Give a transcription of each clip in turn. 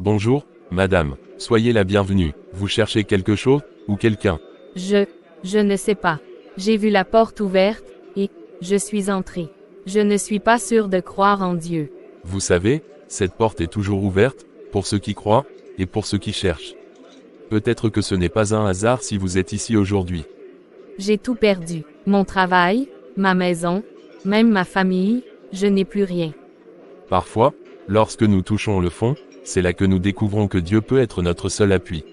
Bonjour, madame, soyez la bienvenue. Vous cherchez quelque chose, ou quelqu'un? Je ne sais pas. J'ai vu la porte ouverte, et je suis entré. Je ne suis pas sûr de croire en Dieu. Vous savez, cette porte est toujours ouverte, pour ceux qui croient, et pour ceux qui cherchent. Peut-être que ce n'est pas un hasard si vous êtes ici aujourd'hui. J'ai tout perdu. Mon travail, ma maison, même ma famille, je n'ai plus rien. Parfois, lorsque nous touchons le fond, c'est là que nous découvrons que Dieu peut être notre seul appui.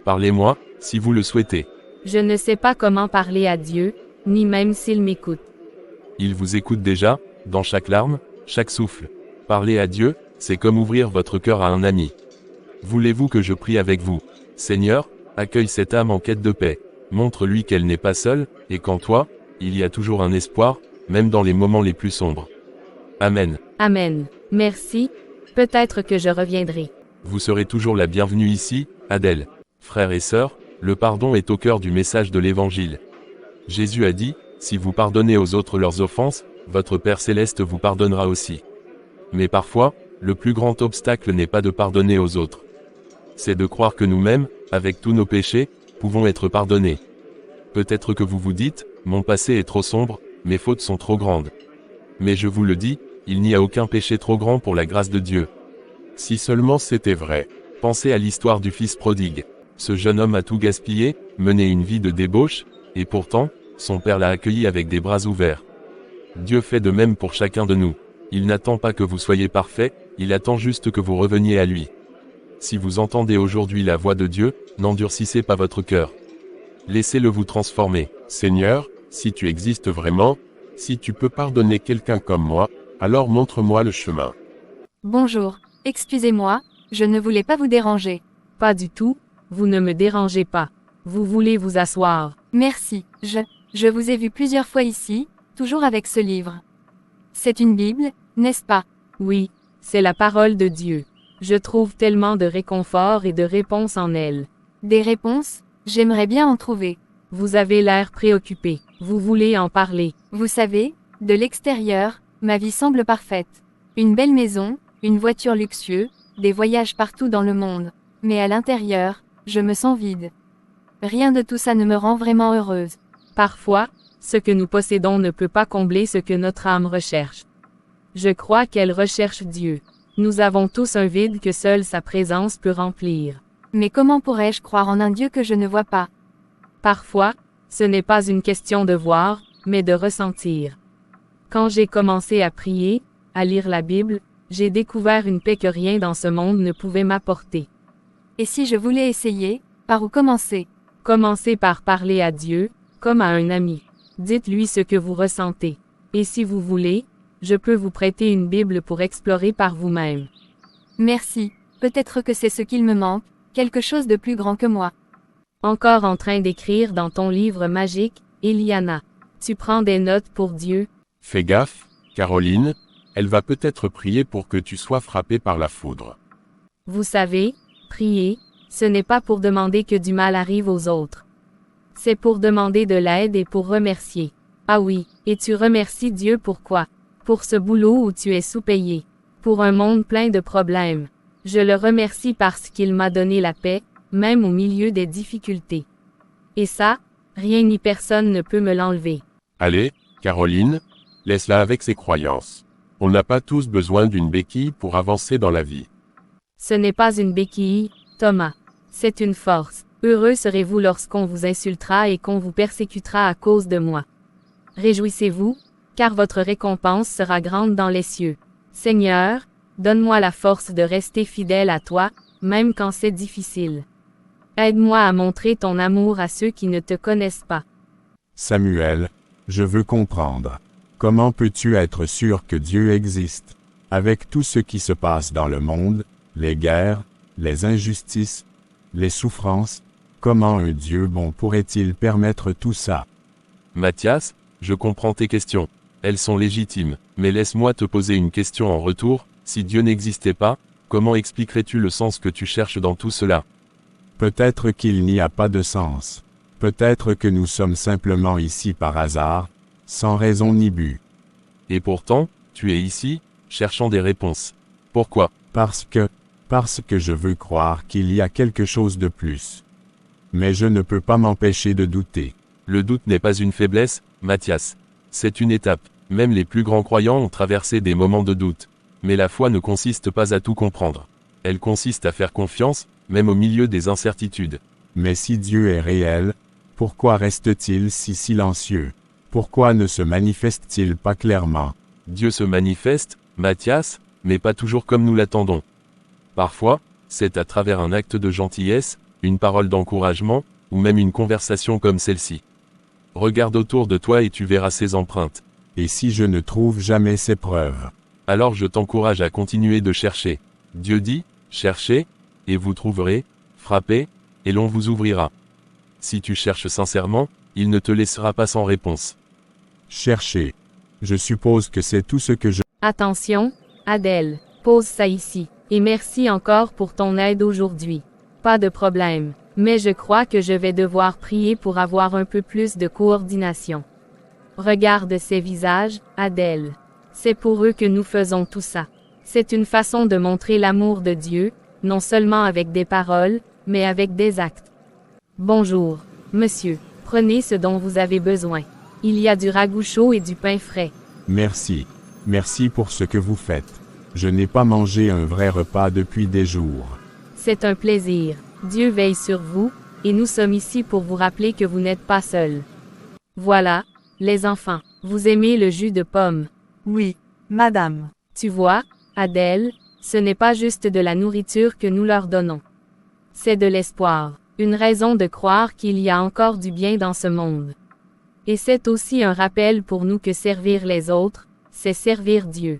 Parlez-moi, si vous le souhaitez. Je ne sais pas comment parler à Dieu, ni même s'il m'écoute. Il vous écoute déjà, dans chaque larme, chaque souffle. Parler à Dieu, c'est comme ouvrir votre cœur à un ami. Voulez-vous que je prie avec vous? Seigneur, accueille cette âme en quête de paix. Montre-lui qu'elle n'est pas seule, et qu'en toi, il y a toujours un espoir, même dans les moments les plus sombres. Amen. Amen. Merci. Peut-être que je reviendrai. Vous serez toujours la bienvenue ici, Adèle. Frères et sœurs, le pardon est au cœur du message de l'Évangile. Jésus a dit, si vous pardonnez aux autres leurs offenses, votre Père Céleste vous pardonnera aussi. Mais parfois, le plus grand obstacle n'est pas de pardonner aux autres. C'est de croire que nous-mêmes, avec tous nos péchés, pouvons être pardonnés. Peut-être que vous vous dites, mon passé est trop sombre, mes fautes sont trop grandes. Mais je vous le dis, il n'y a aucun péché trop grand pour la grâce de Dieu. Si seulement c'était vrai. Pensez à l'histoire du fils prodigue. Ce jeune homme a tout gaspillé, mené une vie de débauche, et pourtant, son père l'a accueilli avec des bras ouverts. Dieu fait de même pour chacun de nous. Il n'attend pas que vous soyez parfaits, il attend juste que vous reveniez à lui. Si vous entendez aujourd'hui la voix de Dieu, n'endurcissez pas votre cœur. Laissez-le vous transformer. Seigneur, si tu existes vraiment, si tu peux pardonner quelqu'un comme moi, alors montre-moi le chemin. Bonjour, excusez-moi, je ne voulais pas vous déranger. Pas du tout, vous ne me dérangez pas. Vous voulez vous asseoir. Merci, je vous ai vu plusieurs fois ici, toujours avec ce livre. C'est une Bible, n'est-ce pas? Oui, c'est la parole de Dieu. Je trouve tellement de réconfort et de réponses en elle. Des réponses? J'aimerais bien en trouver. Vous avez l'air préoccupé. Vous voulez en parler. Vous savez, de l'extérieur, ma vie semble parfaite. Une belle maison, une voiture luxueuse, des voyages partout dans le monde. Mais à l'intérieur, je me sens vide. Rien de tout ça ne me rend vraiment heureuse. Parfois, ce que nous possédons ne peut pas combler ce que notre âme recherche. Je crois qu'elle recherche Dieu. Nous avons tous un vide que seule sa présence peut remplir. Mais comment pourrais-je croire en un Dieu que je ne vois pas? Parfois, ce n'est pas une question de voir, mais de ressentir. Quand j'ai commencé à prier, à lire la Bible, j'ai découvert une paix que rien dans ce monde ne pouvait m'apporter. Et si je voulais essayer, par où commencer? Commencez par parler à Dieu, comme à un ami. Dites-lui ce que vous ressentez. Et si vous voulez, je peux vous prêter une Bible pour explorer par vous-même. Merci, peut-être que c'est ce qu'il me manque, quelque chose de plus grand que moi. Encore en train d'écrire dans ton livre magique, Eliana. Tu prends des notes pour Dieu? Fais gaffe, Caroline, elle va peut-être prier pour que tu sois frappé par la foudre. Vous savez, prier, ce n'est pas pour demander que du mal arrive aux autres. C'est pour demander de l'aide et pour remercier. Ah oui, et tu remercies Dieu pourquoi? Pour ce boulot où tu es sous-payé. Pour un monde plein de problèmes. Je le remercie parce qu'il m'a donné la paix, même au milieu des difficultés. Et ça, rien ni personne ne peut me l'enlever. Allez, Caroline, laisse-la avec ses croyances. On n'a pas tous besoin d'une béquille pour avancer dans la vie. Ce n'est pas une béquille, Thomas. C'est une force. Heureux serez-vous lorsqu'on vous insultera et qu'on vous persécutera à cause de moi. Réjouissez-vous, car votre récompense sera grande dans les cieux. Seigneur, donne-moi la force de rester fidèle à toi, même quand c'est difficile. Aide-moi à montrer ton amour à ceux qui ne te connaissent pas. Samuel, je veux comprendre. Comment peux-tu être sûr que Dieu existe? Avec tout ce qui se passe dans le monde, les guerres, les injustices, les souffrances, comment un Dieu bon pourrait-il permettre tout ça? Mathias, je comprends tes questions. Elles sont légitimes, mais laisse-moi te poser une question en retour. Si Dieu n'existait pas, comment expliquerais-tu le sens que tu cherches dans tout cela? Peut-être qu'il n'y a pas de sens. Peut-être que nous sommes simplement ici par hasard, sans raison ni but. Et pourtant, tu es ici, cherchant des réponses. Pourquoi? Parce parce que je veux croire qu'il y a quelque chose de plus. Mais je ne peux pas m'empêcher de douter. Le doute n'est pas une faiblesse, Mathias. C'est une étape. Même les plus grands croyants ont traversé des moments de doute. Mais la foi ne consiste pas à tout comprendre. Elle consiste à faire confiance, même au milieu des incertitudes. Mais si Dieu est réel, pourquoi reste-t-il si silencieux? Pourquoi ne se manifeste-t-il pas clairement? Dieu se manifeste, Mathias, mais pas toujours comme nous l'attendons. Parfois, c'est à travers un acte de gentillesse, une parole d'encouragement, ou même une conversation comme celle-ci. Regarde autour de toi et tu verras ses empreintes. Et si je ne trouve jamais ces preuves? Alors je t'encourage à continuer de chercher. Dieu dit, cherchez, et vous trouverez, frappez, et l'on vous ouvrira. Si tu cherches sincèrement, il ne te laissera pas sans réponse. Cherchez. Je suppose que c'est tout ce que je... Attention, Adèle, pose ça ici. Et merci encore pour ton aide aujourd'hui. Pas de problème. Mais je crois que je vais devoir prier pour avoir un peu plus de coordination. Regarde ces visages, Adèle. C'est pour eux que nous faisons tout ça. C'est une façon de montrer l'amour de Dieu, non seulement avec des paroles, mais avec des actes. Bonjour, monsieur. Prenez ce dont vous avez besoin. Il y a du ragoût chaud et du pain frais. Merci. Merci pour ce que vous faites. Je n'ai pas mangé un vrai repas depuis des jours. C'est un plaisir. Dieu veille sur vous, et nous sommes ici pour vous rappeler que vous n'êtes pas seuls. Voilà, les enfants, vous aimez le jus de pomme. Oui, madame. Tu vois, Adèle, ce n'est pas juste de la nourriture que nous leur donnons. C'est de l'espoir, une raison de croire qu'il y a encore du bien dans ce monde. Et c'est aussi un rappel pour nous que servir les autres, c'est servir Dieu.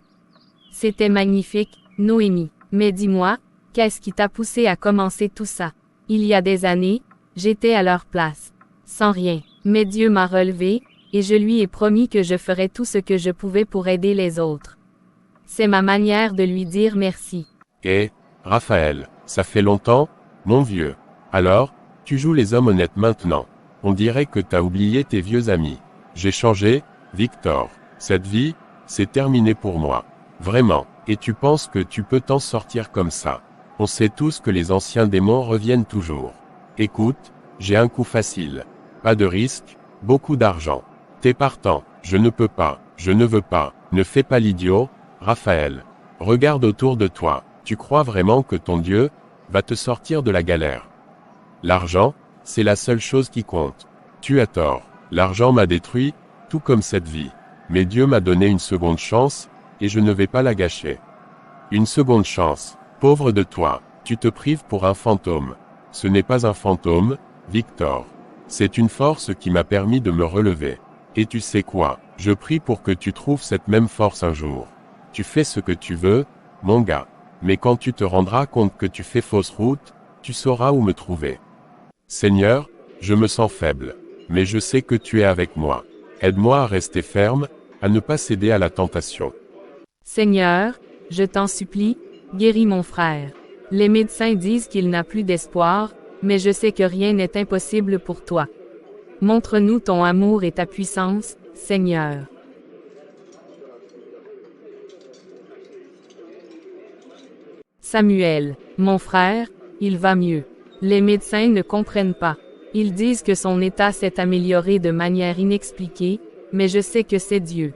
C'était magnifique, Noémie. Mais dis-moi, qu'est-ce qui t'a poussé à commencer tout ça? Il y a des années, j'étais à leur place. Sans rien. Mais Dieu m'a relevé, et je lui ai promis que je ferais tout ce que je pouvais pour aider les autres. C'est ma manière de lui dire merci. Et, Raphaël, ça fait longtemps, mon vieux. Alors, tu joues les hommes honnêtes maintenant. On dirait que t'as oublié tes vieux amis. J'ai changé, Victor. Cette vie, c'est terminé pour moi. Vraiment. Et tu penses que tu peux t'en sortir comme ça. On sait tous que les anciens démons reviennent toujours. Écoute, j'ai un coup facile. Pas de risque, beaucoup d'argent. T'es partant. Je ne peux pas, je ne veux pas. Ne fais pas l'idiot, Raphaël. Regarde autour de toi. Tu crois vraiment que ton Dieu va te sortir de la galère? L'argent, c'est la seule chose qui compte. Tu as tort. L'argent m'a détruit, tout comme cette vie. Mais Dieu m'a donné une seconde chance, et je ne vais pas la gâcher. Une seconde chance. Pauvre de toi, tu te prives pour un fantôme. Ce n'est pas un fantôme, Victor. C'est une force qui m'a permis de me relever. Et tu sais quoi, je prie pour que tu trouves cette même force un jour. Tu fais ce que tu veux, mon gars. Mais quand tu te rendras compte que tu fais fausse route, tu sauras où me trouver. Seigneur, je me sens faible. Mais je sais que tu es avec moi. Aide-moi à rester ferme, à ne pas céder à la tentation. Seigneur, je t'en supplie, guéris mon frère. Les médecins disent qu'il n'a plus d'espoir, mais je sais que rien n'est impossible pour toi. Montre-nous ton amour et ta puissance, Seigneur. Samuel, mon frère, il va mieux. Les médecins ne comprennent pas. Ils disent que son état s'est amélioré de manière inexpliquée, mais je sais que c'est Dieu.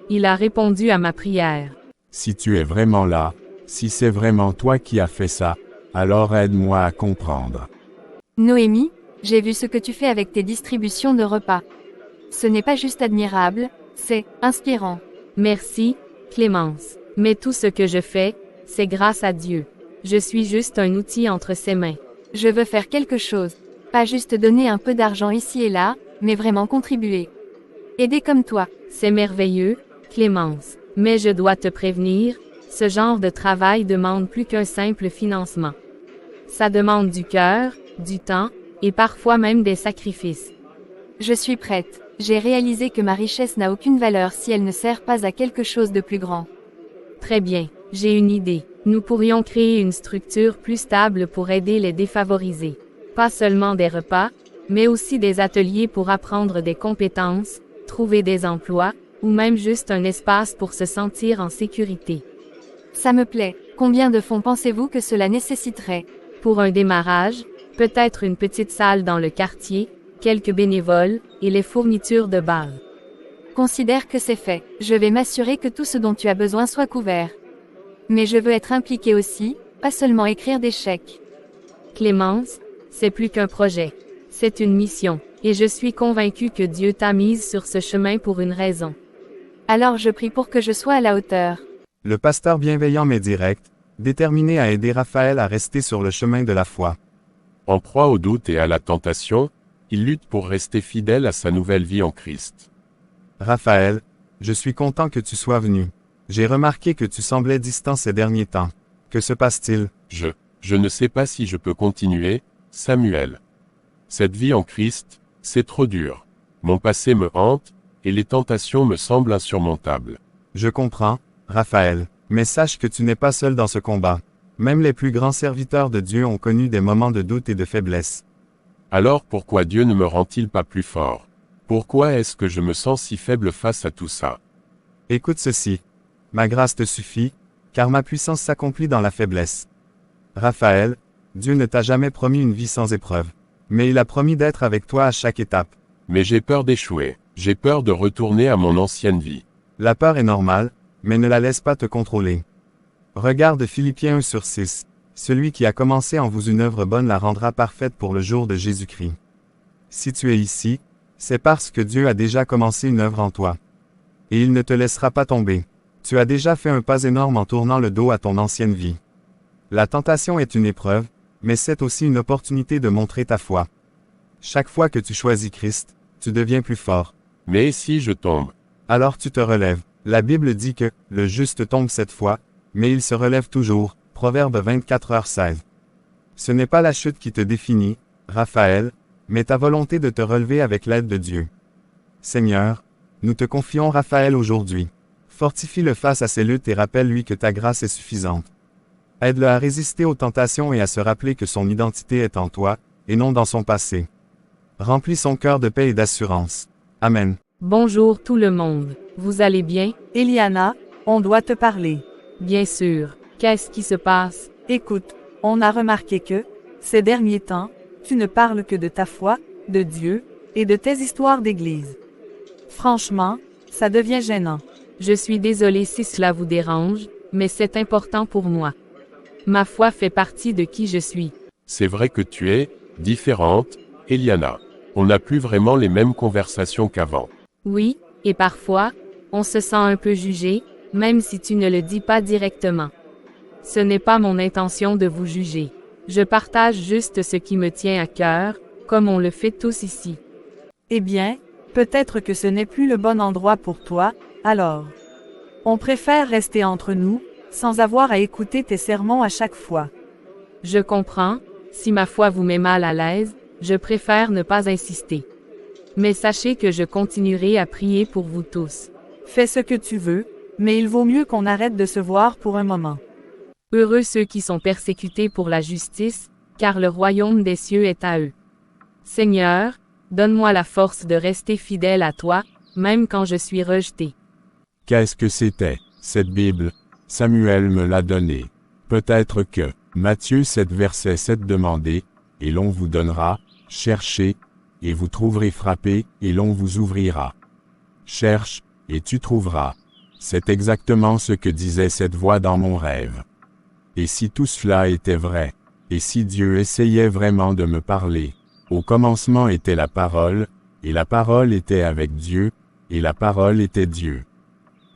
Il a répondu à ma prière. Si tu es vraiment là, si c'est vraiment toi qui as fait ça, alors aide-moi à comprendre. Noémie, j'ai vu ce que tu fais avec tes distributions de repas. Ce n'est pas juste admirable, c'est inspirant. Merci, Clémence. Mais tout ce que je fais, c'est grâce à Dieu. Je suis juste un outil entre ses mains. Je veux faire quelque chose. Pas juste donner un peu d'argent ici et là, mais vraiment contribuer. Aider comme toi. C'est merveilleux, Clémence. Mais je dois te prévenir, ce genre de travail demande plus qu'un simple financement. Ça demande du cœur, du temps, et parfois même des sacrifices. Je suis prête. J'ai réalisé que ma richesse n'a aucune valeur si elle ne sert pas à quelque chose de plus grand. Très bien, j'ai une idée. Nous pourrions créer une structure plus stable pour aider les défavorisés. Pas seulement des repas, mais aussi des ateliers pour apprendre des compétences, trouver des emplois, ou même juste un espace pour se sentir en sécurité. Ça me plaît. Combien de fonds pensez-vous que cela nécessiterait? Pour un démarrage, peut-être une petite salle dans le quartier, quelques bénévoles, et les fournitures de base. Considère que c'est fait. Je vais m'assurer que tout ce dont tu as besoin soit couvert. Mais je veux être impliqué aussi, pas seulement écrire des chèques. Clémence, c'est plus qu'un projet. C'est une mission, et je suis convaincue que Dieu t'a mise sur ce chemin pour une raison. Alors je prie pour que je sois à la hauteur. Le pasteur bienveillant mais direct, déterminé à aider Raphaël à rester sur le chemin de la foi. En proie au doute et à la tentation, il lutte pour rester fidèle à sa nouvelle vie en Christ. Raphaël, je suis content que tu sois venu. J'ai remarqué que tu semblais distant ces derniers temps. Que se passe-t-il? Je ne sais pas si je peux continuer, Samuel. Cette vie en Christ, c'est trop dur. Mon passé me hante, et les tentations me semblent insurmontables. Je comprends, Raphaël, mais sache que tu n'es pas seul dans ce combat. Même les plus grands serviteurs de Dieu ont connu des moments de doute et de faiblesse. Alors pourquoi Dieu ne me rend-il pas plus fort? Pourquoi est-ce que je me sens si faible face à tout ça? Écoute ceci. Ma grâce te suffit, car ma puissance s'accomplit dans la faiblesse. Raphaël, Dieu ne t'a jamais promis une vie sans épreuve. Mais il a promis d'être avec toi à chaque étape. Mais j'ai peur d'échouer. J'ai peur de retourner à mon ancienne vie. La peur est normale, mais ne la laisse pas te contrôler. Regarde Philippiens 1/6. Celui qui a commencé en vous une œuvre bonne la rendra parfaite pour le jour de Jésus-Christ. Si tu es ici, c'est parce que Dieu a déjà commencé une œuvre en toi. Et il ne te laissera pas tomber. Tu as déjà fait un pas énorme en tournant le dos à ton ancienne vie. La tentation est une épreuve, mais c'est aussi une opportunité de montrer ta foi. Chaque fois que tu choisis Christ, tu deviens plus fort. Mais si je tombe? Alors tu te relèves. La Bible dit que « le juste tombe 7 fois, mais il se relève toujours » Proverbe 24h16. Ce n'est pas la chute qui te définit, Raphaël, mais ta volonté de te relever avec l'aide de Dieu. Seigneur, nous te confions Raphaël aujourd'hui. Fortifie-le face à ses luttes et rappelle-lui que ta grâce est suffisante. Aide-le à résister aux tentations et à se rappeler que son identité est en toi, et non dans son passé. Remplis son cœur de paix et d'assurance. Amen. Bonjour tout le monde. Vous allez bien? Eliana, on doit te parler. Bien sûr. Qu'est-ce qui se passe? Écoute, on a remarqué que, ces derniers temps, tu ne parles que de ta foi, de Dieu, et de tes histoires d'église. Franchement, ça devient gênant. Je suis désolée si cela vous dérange, mais c'est important pour moi. Ma foi fait partie de qui je suis. C'est vrai que tu es différente, Eliana. On n'a plus vraiment les mêmes conversations qu'avant. Oui, et parfois, on se sent un peu jugé, même si tu ne le dis pas directement. Ce n'est pas mon intention de vous juger. Je partage juste ce qui me tient à cœur, comme on le fait tous ici. Eh bien, peut-être que ce n'est plus le bon endroit pour toi, alors. On préfère rester entre nous, sans avoir à écouter tes sermons à chaque fois. Je comprends, si ma foi vous met mal à l'aise, je préfère ne pas insister. Mais sachez que je continuerai à prier pour vous tous. Fais ce que tu veux, mais il vaut mieux qu'on arrête de se voir pour un moment. Heureux ceux qui sont persécutés pour la justice, car le royaume des cieux est à eux. Seigneur, donne-moi la force de rester fidèle à toi, même quand je suis rejeté. Qu'est-ce que c'était, cette Bible? Samuel me l'a donnée. Peut-être que, Matthieu 7 verset 7 demandez, et l'on vous donnera, cherchez, et vous trouverez frappez, et l'on vous ouvrira. Cherche, et tu trouveras. C'est exactement ce que disait cette voix dans mon rêve. Et si tout cela était vrai, et si Dieu essayait vraiment de me parler, au commencement était la parole, et la parole était avec Dieu, et la parole était Dieu.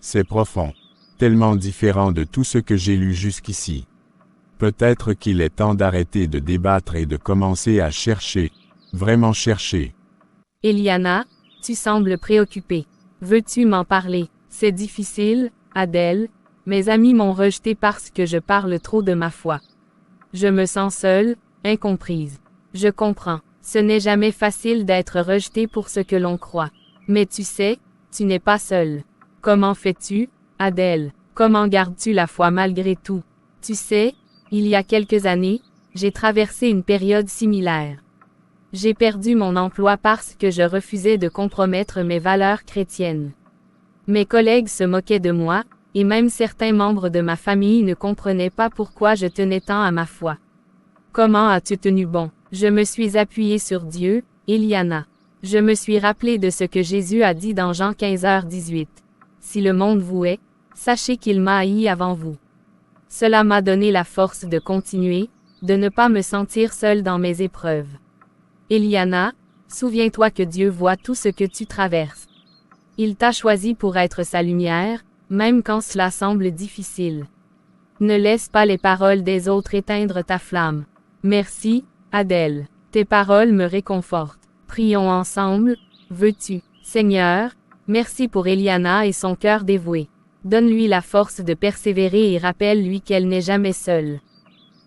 C'est profond, tellement différent de tout ce que j'ai lu jusqu'ici. Peut-être qu'il est temps d'arrêter de débattre et de commencer à chercher, vraiment chercher. Eliana, tu sembles préoccupée. Veux-tu m'en parler? C'est difficile, Adèle. Mes amis m'ont rejeté parce que je parle trop de ma foi. Je me sens seule, incomprise. Je comprends. Ce n'est jamais facile d'être rejeté pour ce que l'on croit. Mais tu sais, tu n'es pas seule. Comment fais-tu, Adèle? Comment gardes-tu la foi malgré tout? Tu sais, il y a quelques années, j'ai traversé une période similaire. J'ai perdu mon emploi parce que je refusais de compromettre mes valeurs chrétiennes. Mes collègues se moquaient de moi, et même certains membres de ma famille ne comprenaient pas pourquoi je tenais tant à ma foi. Comment as-tu tenu bon? Je me suis appuyé sur Dieu, Eliana. Je me suis rappelé de ce que Jésus a dit dans Jean 15h18. Si le monde vous hait, sachez qu'il m'a haï avant vous. Cela m'a donné la force de continuer, de ne pas me sentir seule dans mes épreuves. Eliana, souviens-toi que Dieu voit tout ce que tu traverses. Il t'a choisi pour être sa lumière, même quand cela semble difficile. Ne laisse pas les paroles des autres éteindre ta flamme. Merci, Adèle. Tes paroles me réconfortent. Prions ensemble, veux-tu, Seigneur, merci pour Eliana et son cœur dévoué. Donne-lui la force de persévérer et rappelle-lui qu'elle n'est jamais seule.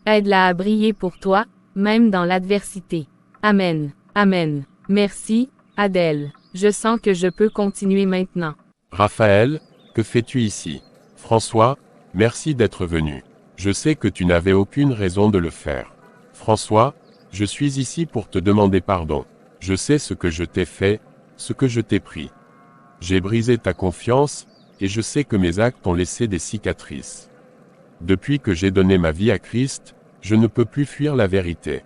Aide-la à briller pour toi, même dans l'adversité. Amen. Amen. Merci, Adèle. Je sens que je peux continuer maintenant. Raphaël, que fais-tu ici? François, merci d'être venu. Je sais que tu n'avais aucune raison de le faire. François, je suis ici pour te demander pardon. Je sais ce que je t'ai fait, ce que je t'ai pris. J'ai brisé ta confiance, et je sais que mes actes ont laissé des cicatrices. Depuis que j'ai donné ma vie à Christ, je ne peux plus fuir la vérité.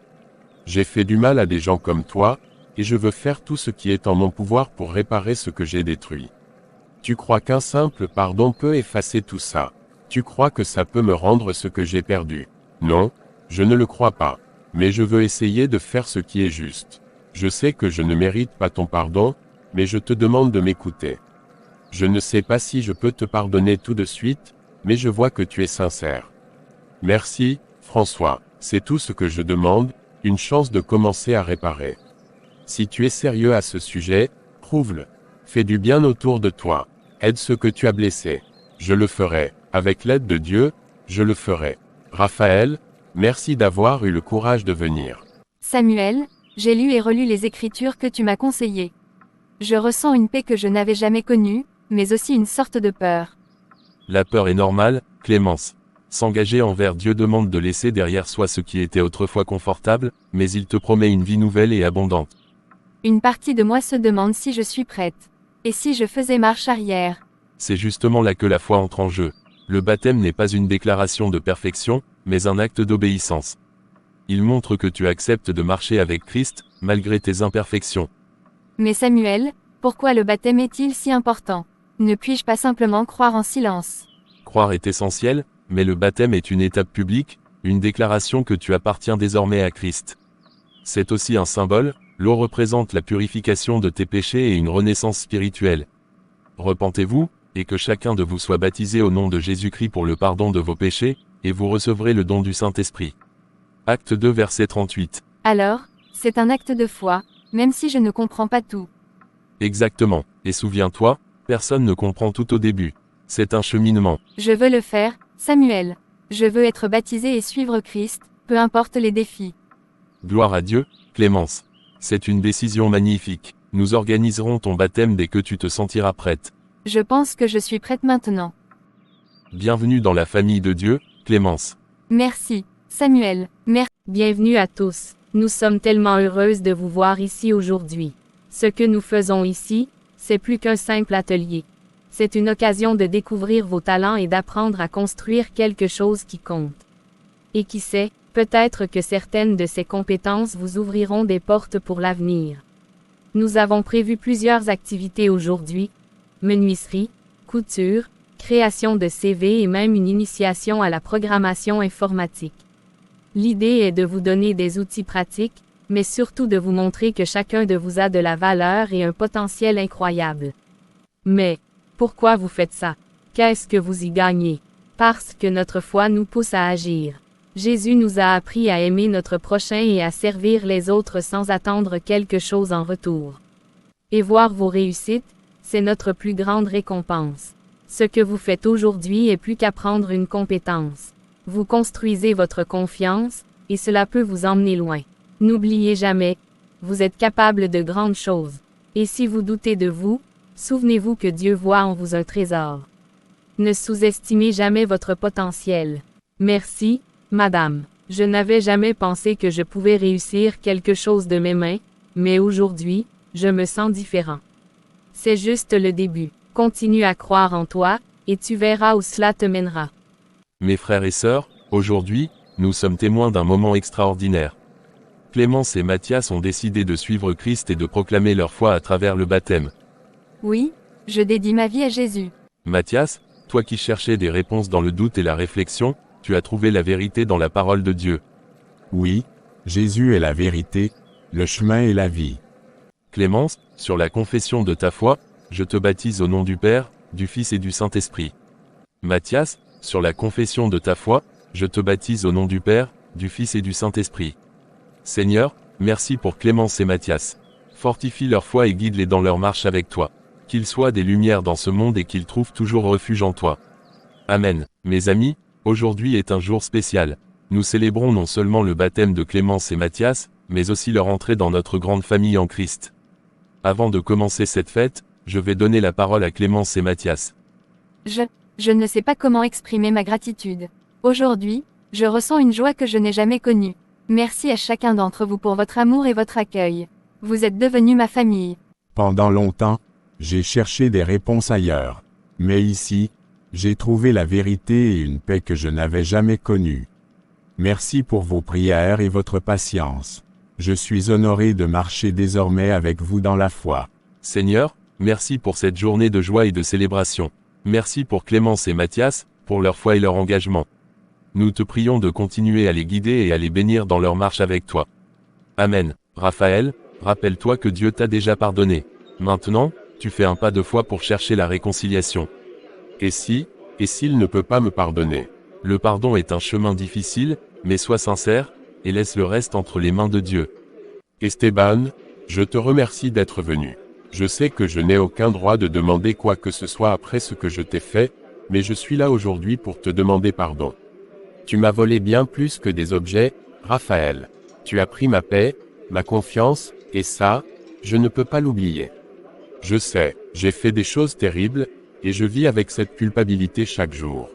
J'ai fait du mal à des gens comme toi, et je veux faire tout ce qui est en mon pouvoir pour réparer ce que j'ai détruit. Tu crois qu'un simple pardon peut effacer tout ça? Tu crois que ça peut me rendre ce que j'ai perdu? Non, je ne le crois pas. Mais je veux essayer de faire ce qui est juste. Je sais que je ne mérite pas ton pardon, mais je te demande de m'écouter. Je ne sais pas si je peux te pardonner tout de suite, mais je vois que tu es sincère. Merci, François. C'est tout ce que je demande, une chance de commencer à réparer. Si tu es sérieux à ce sujet, prouve-le. Fais du bien autour de toi. Aide ceux que tu as blessés. Je le ferai. Avec l'aide de Dieu, je le ferai. Raphaël, merci d'avoir eu le courage de venir. Samuel, j'ai lu et relu les Écritures que tu m'as conseillées. Je ressens une paix que je n'avais jamais connue, mais aussi une sorte de peur. La peur est normale, Clémence. S'engager envers Dieu demande de laisser derrière soi ce qui était autrefois confortable, mais il te promet une vie nouvelle et abondante. Une partie de moi se demande si je suis prête. Et si je faisais marche arrière? C'est justement là que la foi entre en jeu. Le baptême n'est pas une déclaration de perfection, mais un acte d'obéissance. Il montre que tu acceptes de marcher avec Christ, malgré tes imperfections. Mais Samuel, pourquoi le baptême est-il si important? Ne puis-je pas simplement croire en silence? Croire est essentiel, mais le baptême est une étape publique, une déclaration que tu appartiens désormais à Christ. C'est aussi un symbole, l'eau représente la purification de tes péchés et une renaissance spirituelle. Repentez-vous, et que chacun de vous soit baptisé au nom de Jésus-Christ pour le pardon de vos péchés, et vous recevrez le don du Saint-Esprit. Acte 2 verset 38. Alors, c'est un acte de foi, même si je ne comprends pas tout. Exactement, et souviens-toi, personne ne comprend tout au début. C'est un cheminement. Je veux le faire, Samuel. Je veux être baptisé et suivre Christ, peu importe les défis. Gloire à Dieu, Clémence. C'est une décision magnifique. Nous organiserons ton baptême dès que tu te sentiras prête. Je pense que je suis prête maintenant. Bienvenue dans la famille de Dieu, Clémence. Merci, Samuel. Merci. Bienvenue à tous. Nous sommes tellement heureuses de vous voir ici aujourd'hui. Ce que nous faisons ici, c'est plus qu'un simple atelier. C'est une occasion de découvrir vos talents et d'apprendre à construire quelque chose qui compte. Et qui sait, peut-être que certaines de ces compétences vous ouvriront des portes pour l'avenir. Nous avons prévu plusieurs activités aujourd'hui: menuiserie, couture, création de CV et même une initiation à la programmation informatique. L'idée est de vous donner des outils pratiques, mais surtout de vous montrer que chacun de vous a de la valeur et un potentiel incroyable. Mais, pourquoi vous faites ça? Qu'est-ce que vous y gagnez? Parce que notre foi nous pousse à agir. Jésus nous a appris à aimer notre prochain et à servir les autres sans attendre quelque chose en retour. Et voir vos réussites, c'est notre plus grande récompense. Ce que vous faites aujourd'hui est plus qu'apprendre une compétence. Vous construisez votre confiance, et cela peut vous emmener loin. N'oubliez jamais, vous êtes capable de grandes choses. Et si vous doutez de vous, souvenez-vous que Dieu voit en vous un trésor. Ne sous-estimez jamais votre potentiel. Merci, Madame. Je n'avais jamais pensé que je pouvais réussir quelque chose de mes mains, mais aujourd'hui, je me sens différent. C'est juste le début. Continue à croire en toi, et tu verras où cela te mènera. Mes frères et sœurs, aujourd'hui, nous sommes témoins d'un moment extraordinaire. Clémence et Mathias ont décidé de suivre Christ et de proclamer leur foi à travers le baptême. Oui, je dédie ma vie à Jésus. Mathias, toi qui cherchais des réponses dans le doute et la réflexion, tu as trouvé la vérité dans la parole de Dieu. Oui, Jésus est la vérité, le chemin et la vie. Clémence, sur la confession de ta foi, je te baptise au nom du Père, du Fils et du Saint-Esprit. Mathias, sur la confession de ta foi, je te baptise au nom du Père, du Fils et du Saint-Esprit. Seigneur, merci pour Clémence et Mathias. Fortifie leur foi et guide-les dans leur marche avec toi. Qu'ils soient des lumières dans ce monde et qu'ils trouvent toujours refuge en toi. Amen. Mes amis, aujourd'hui est un jour spécial. Nous célébrons non seulement le baptême de Clémence et Mathias, mais aussi leur entrée dans notre grande famille en Christ. Avant de commencer cette fête, je vais donner la parole à Clémence et Mathias. Je ne sais pas comment exprimer ma gratitude. Aujourd'hui, je ressens une joie que je n'ai jamais connue. Merci à chacun d'entre vous pour votre amour et votre accueil. Vous êtes devenus ma famille. Pendant longtemps, j'ai cherché des réponses ailleurs. Mais ici, j'ai trouvé la vérité et une paix que je n'avais jamais connue. Merci pour vos prières et votre patience. Je suis honoré de marcher désormais avec vous dans la foi. Seigneur, merci pour cette journée de joie et de célébration. Merci pour Clémence et Mathias, pour leur foi et leur engagement. Nous te prions de continuer à les guider et à les bénir dans leur marche avec toi. Amen. Raphaël, rappelle-toi que Dieu t'a déjà pardonné. Maintenant, tu fais un pas de foi pour chercher la réconciliation. Et s'il ne peut pas me pardonner? Le pardon est un chemin difficile, mais sois sincère, et laisse le reste entre les mains de Dieu. Esteban, je te remercie d'être venu. Je sais que je n'ai aucun droit de demander quoi que ce soit après ce que je t'ai fait, mais je suis là aujourd'hui pour te demander pardon. Tu m'as volé bien plus que des objets, Raphaël. Tu as pris ma paix, ma confiance, et ça, je ne peux pas l'oublier. Je sais, j'ai fait des choses terribles, et je vis avec cette culpabilité chaque jour.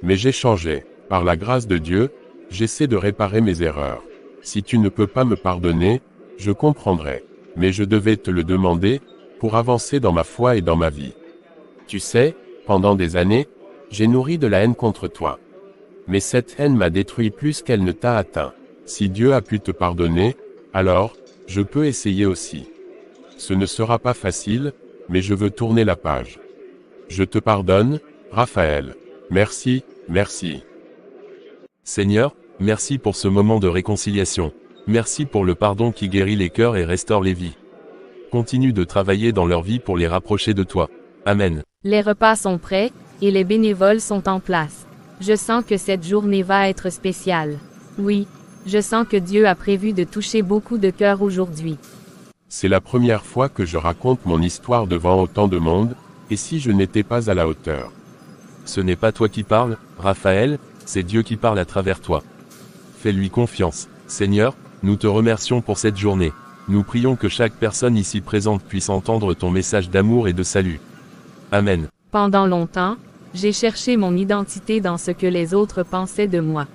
Mais j'ai changé. Par la grâce de Dieu, j'essaie de réparer mes erreurs. Si tu ne peux pas me pardonner, je comprendrai. Mais je devais te le demander, pour avancer dans ma foi et dans ma vie. Tu sais, pendant des années, j'ai nourri de la haine contre toi. Mais cette haine m'a détruit plus qu'elle ne t'a atteint. Si Dieu a pu te pardonner, alors, je peux essayer aussi. Ce ne sera pas facile, mais je veux tourner la page. Je te pardonne, Raphaël. Merci, merci. Seigneur, merci pour ce moment de réconciliation. Merci pour le pardon qui guérit les cœurs et restaure les vies. Continue de travailler dans leur vie pour les rapprocher de toi. Amen. Les repas sont prêts, et les bénévoles sont en place. Je sens que cette journée va être spéciale. Oui, je sens que Dieu a prévu de toucher beaucoup de cœurs aujourd'hui. C'est la première fois que je raconte mon histoire devant autant de monde, et si je n'étais pas à la hauteur? Ce n'est pas toi qui parles, Raphaël, c'est Dieu qui parle à travers toi. Fais-lui confiance. Seigneur, nous te remercions pour cette journée. Nous prions que chaque personne ici présente puisse entendre ton message d'amour et de salut. Amen. Pendant longtemps, j'ai cherché mon identité dans ce que les autres pensaient de moi.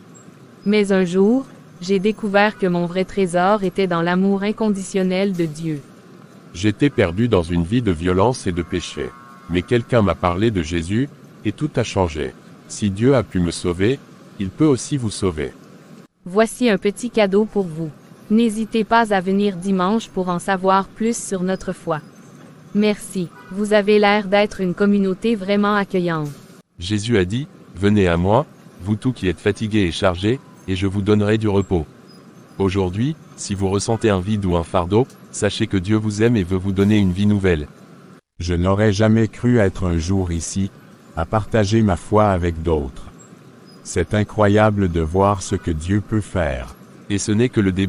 Mais un jour, j'ai découvert que mon vrai trésor était dans l'amour inconditionnel de Dieu. J'étais perdu dans une vie de violence et de péché. Mais quelqu'un m'a parlé de Jésus, et tout a changé. Si Dieu a pu me sauver, il peut aussi vous sauver. Voici un petit cadeau pour vous. N'hésitez pas à venir dimanche pour en savoir plus sur notre foi. Merci, vous avez l'air d'être une communauté vraiment accueillante. Jésus a dit, « Venez à moi, vous tous qui êtes fatigués et chargés, et je vous donnerai du repos. » Aujourd'hui, si vous ressentez un vide ou un fardeau, sachez que Dieu vous aime et veut vous donner une vie nouvelle. Je n'aurais jamais cru être un jour ici, à partager ma foi avec d'autres. C'est incroyable de voir ce que Dieu peut faire. Et ce n'est que le début.